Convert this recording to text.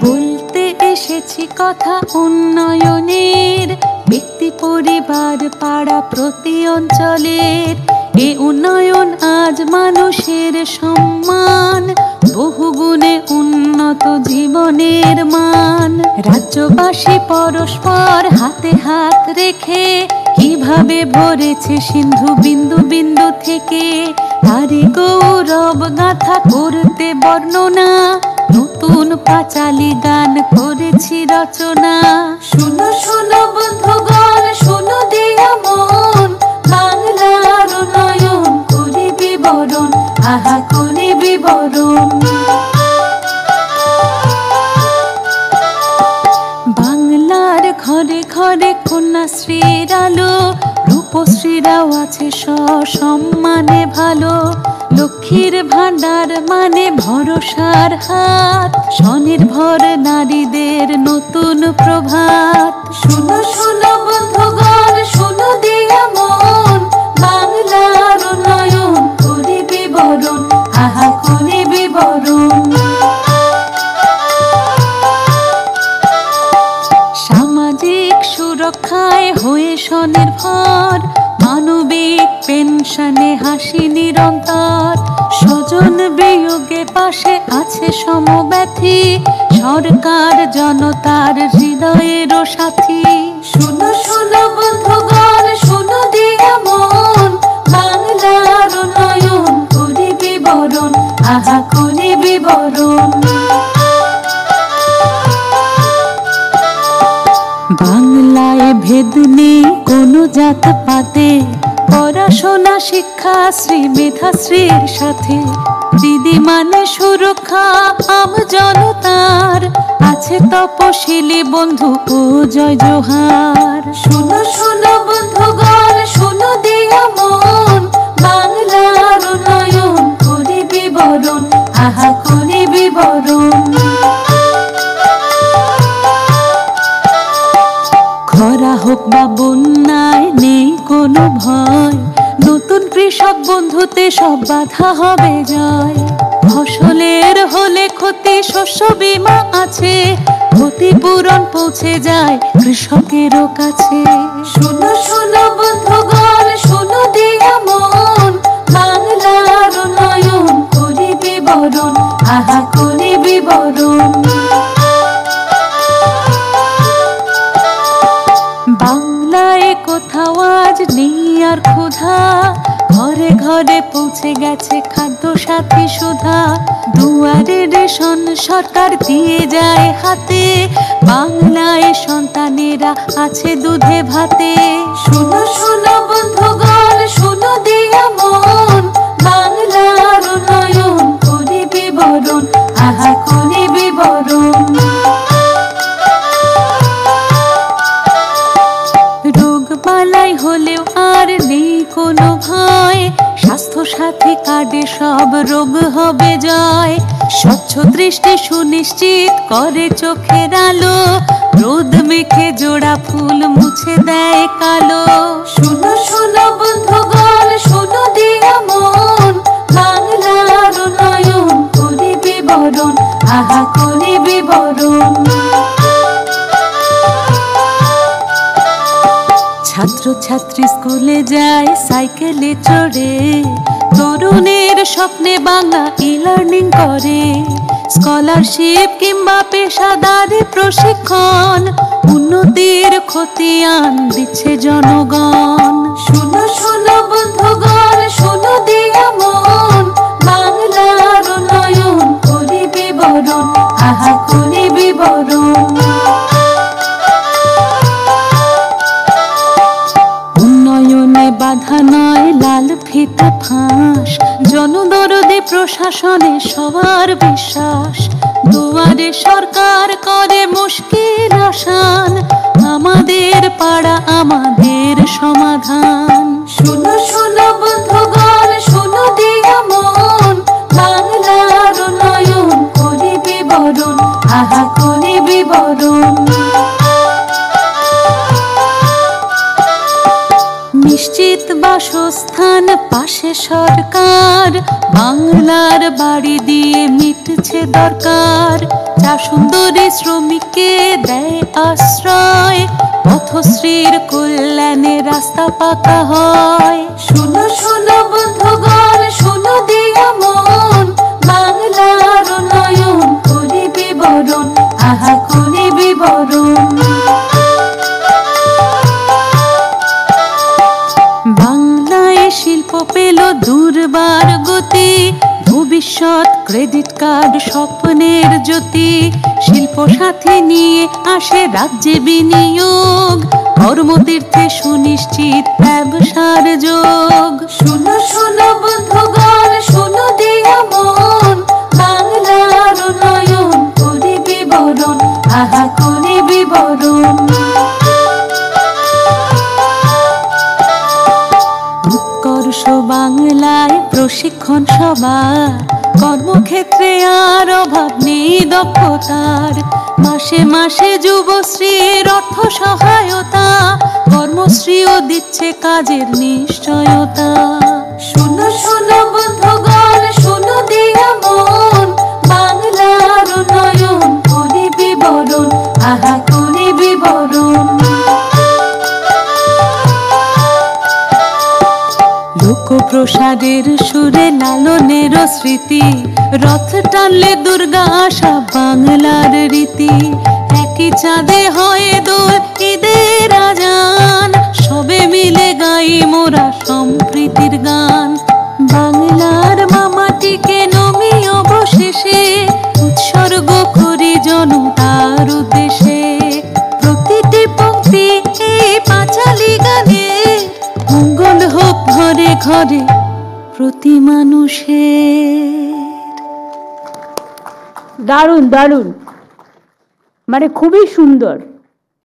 বলতে এসেছি কথা উন্নয়নের, ব্যক্তি পরিবার পাড়া প্রতি অঞ্চলের। এ উন্নয়ন আজ মানুষের সম্মান, বহুগুণে উন্নত জীবনের মান। রাজ্যবাসী পরস্পর হাতে হাত রেখে কিভাবে ভরেছে সিন্ধু বিন্দু বিন্দু থেকে, তারে গৌরব গাথা করতে বর্ণনা, নতুন পাঁচালী গান করেছি রচনা। শুনো শুনো বন্ধুগণ, শুনো দিয়া মন, বাংলার উন্নয়ন করি বিবরণ, আহা করি বিবরণ। বাংলার ঘরে ঘরে কন্যাশ্রীর আলো, রূপশ্রীরাও আছে সসম্মানে ভালো। লক্ষ্মীর ভান্ডার মানে ভরসার হাত, স্বনির্ভর নারীদের নতুন প্রভাত। শুনো শুনো বন্ধুগণ, শুনো দিয়া মন, বাংলার উন্নয়ন করি বিবরণ, আহা করি বিবরণ। সামাজিক সুরক্ষায় হয়ে স্বনির্ভর, মানবিক পেনশনে হাসি নিরন্তর। স্বজন বিয়োগে পাশে আছে সমব্যথী, সরকার জনতার হৃদয়েরও সাথী। শুনো শুনো বন্ধুগণ, শুনো দিয়া মন, বাংলার উন্নয়ন করি বিবরণ, আহা করি বিবরণ। বাংলায় ভেদ নেই কোনো জাত পাতে, পড়াশোনা শিক্ষা শ্রী মেধাশ্রীর সাথে। দিদি মানে সুরক্ষা আম জনতার, আছে তপশিলি বন্ধু ও জয় জোহার। শুনো শুনো বন্ধুগণ, শুনো দিয়া মন, বাংলার উন্নয়ন করি বিবরণ, আহা করি বিবরণ। খরা হোক বা বন্যায় নেই কোনো ভয়, নতুন কৃষক বন্ধুতে সব বাধা হবে জয়। ফসলের হলে ক্ষতি শস্য বীমা আছে, ক্ষতিপূরণ পৌঁছে যায় কৃষকেরও কাছে। শুনো শুনো বন্ধুগণ, শুনো দিয়া মন, বাংলার উন্নয়ন করি বিবরণ, আহা করি বিবরণ। বাংলায় কোথাও আজ নেই আর ক্ষুধা, ঘরে ঘরে পৌঁছে গেছে খাদ্য সাথী সুধা। দুয়ারে রেশন সরকার দিয়ে যায় হাতে, বাংলায় সন্তানেরা আছে দুধে ভাতে। শুনো শুনো বন্ধুগণ, শুনো দিয়া মন, বাংলার উন্নয়ন করি বিবরণ, আহা করি বিবরণ। রোগবালাই হলেও আর নেই কোনো ভয়, স্বাস্থ্য সাথী কার্ডে সব রোগ হবে জয়। স্বচ্ছ দৃষ্টি সুনিশ্চিত করে চোখের আলো, রোদ মেখে জোড়া ফুল মুছে দেয় কালো। শুনো শুনো বন্ধুগণ, শুনো দিয়া মন, বাংলার উন্নয়ন করি বিবরণ, আহা করি বিবরণ। ছাত্র ছাত্রী স্কুলে যায় সাইকেলে চড়ে, তরুণের স্বপ্নে বাংলা ই-লার্নিং করে। স্কলারশিপ কিংবা পেশাদারি প্রশিক্ষণ, উন্নতির খতিয়ান দিচ্ছে জনগণ। শুনো শুনো বন্ধুগণ, শুনো দিয়া মন, বাংলার উন্নয়ন করি বিবরণ, আহা করি বিবরণ। উন্নয়নে বাধা নয় লাল ফিতা ফাঁস, জনদরদি প্রশাসনে সবার বিশ্বাস। দুয়ারে সরকার করে মুশকিল আসান, আমাদের পাড়া আমাদের সমাধান। শুনো শুনো বন্ধুগণ, শুনো দিয়া মন, বাংলার উন্নয়ন করি বিবরণ, আহা করি বিবরণ। নিশ্চিত বাসস্থান পাশে সরকার, বাংলার বাড়ি দিয়ে মিটছে দরকার। চা সুন্দরী শ্রমিককে দেয় আশ্রয়, পথশ্রীর কল্যাণে রাস্তা পাকা হয়। শুনো শুনো বন্ধুগণ, শুনো দিয়া মন, বাংলার উন্নয়ন করি বিবরণ, আহা করি বিবরণ। বাংলায় শিল্প পেল দুর্বার গতি, ভবিষ্যৎ ক্রেডিট কার্ড স্বপ্নের জ্যোতি। শিল্প সাথী নিয়ে আসে রাজ্যে বিনিয়োগ, কর্মতীর্থে সুনিশ্চিত ব্যবসার যোগ। শুনো শুনো বন্ধুগণ, শুনো দিয়া মন, বাংলার উন্নয়ন করি বিবরণ, আহা করি বিবরণ। উৎকর্ষ বাংলায় প্রশিক্ষণ সভা, কর্মক্ষেত্রে আর অভাব নেই দক্ষতার। মাসে মাসে যুবশ্রীর অর্থ সহায়তা, কর্মশ্রীও দিচ্ছে কাজের নিশ্চয়তা। শুনো শুনো বন্ধুগণ, শুনো দিয়া মন, বাংলার উন্নয়ন করি বিবরণ, আহা করি বিবরণ। লোকপ্রসাদের সুরে লালনের স্মৃতি, রথ টানলে দুর্গা আসা বাংলার রীতি। একই চাঁদে হয় দোল ঈদের আজান, সবে মিলে গাই মোরা সম্প্রীতির গান। বাংলার মামাটিকে নমি অবশেষে, উৎসর্গ করি জনতার উদ্দেশ্যে। প্রতিটি পংক্তি এই পাঁচালী গানে, মঙ্গল হোক ঘরে ঘরে প্রতি মানুষের। দারুণ দারুণ, মানে খুবই সুন্দর।